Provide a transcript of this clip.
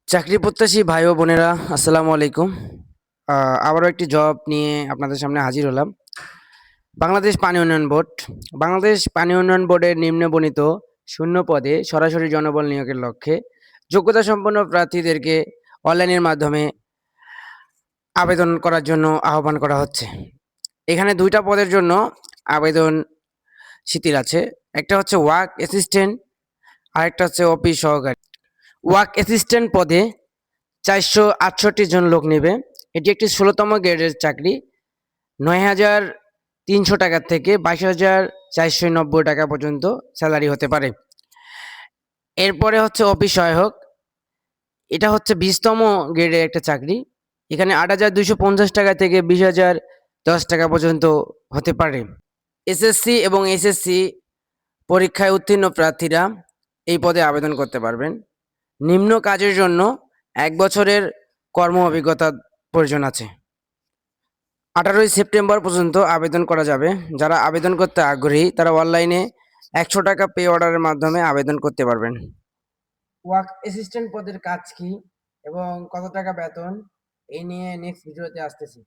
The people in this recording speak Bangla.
চাকরি প্রত্যাশী ভাই ও বোনেরা, আসসালামু আলাইকুম। আবারও একটি জব নিয়ে আপনাদের সামনে হাজির হলাম। বাংলাদেশ পানি উন্নয়ন বোর্ড। বাংলাদেশ পানি উন্নয়ন বোর্ডের নিম্নবর্ণিত শূন্য পদে সরাসরি জনবল নিয়োগের লক্ষ্যে যোগ্যতা সম্পন্ন প্রার্থীদেরকে অনলাইনের মাধ্যমে আবেদন করার জন্য আহ্বান করা হচ্ছে। এখানে ২ টা পদের জন্য আবেদন শিথিল আছে। একটা হচ্ছে ওয়ার্ক অ্যাসিস্ট্যান্ট, আরেকটা হচ্ছে অফিস সহকারী। ওয়ার্ক অ্যাসিস্ট্যান্ট পদে ৪৬৮ জন লোক নেবে। এটি একটি ১৬তম গ্রেডের চাকরি। ৯,৩০০ টাকা থেকে ২২,৪৯০ টাকা পর্যন্ত স্যালারি হতে পারে। এরপরে হচ্ছে অফিস সহায়ক। এটা হচ্ছে ২০তম গ্রেডের একটা চাকরি। এখানে ৮,২৫০ টাকা থেকে ২০,০১০ টাকা পর্যন্ত হতে পারে। এসএসসি এবং এসএসসি পরীক্ষায় উত্তীর্ণ প্রার্থীরা এই পদে আবেদন করতে পারবেন। নিম্ন কাজের জন্য ১ বছরের কর্ম অভিজ্ঞতার প্রয়োজন আছে। ১৮ই সেপ্টেম্বর পর্যন্ত আবেদন করা যাবে। যারা আবেদন করতে আগ্রহী তারা অনলাইনে ১০০ টাকা পে অর্ডারের মাধ্যমে আবেদন করতে পারবেন। ওয়ার্ক অ্যাসিস্ট্যান্ট পদের কাজ কি এবং কত টাকা বেতন, এই নিয়ে নেক্সট ভিডিওতে আসতেছি।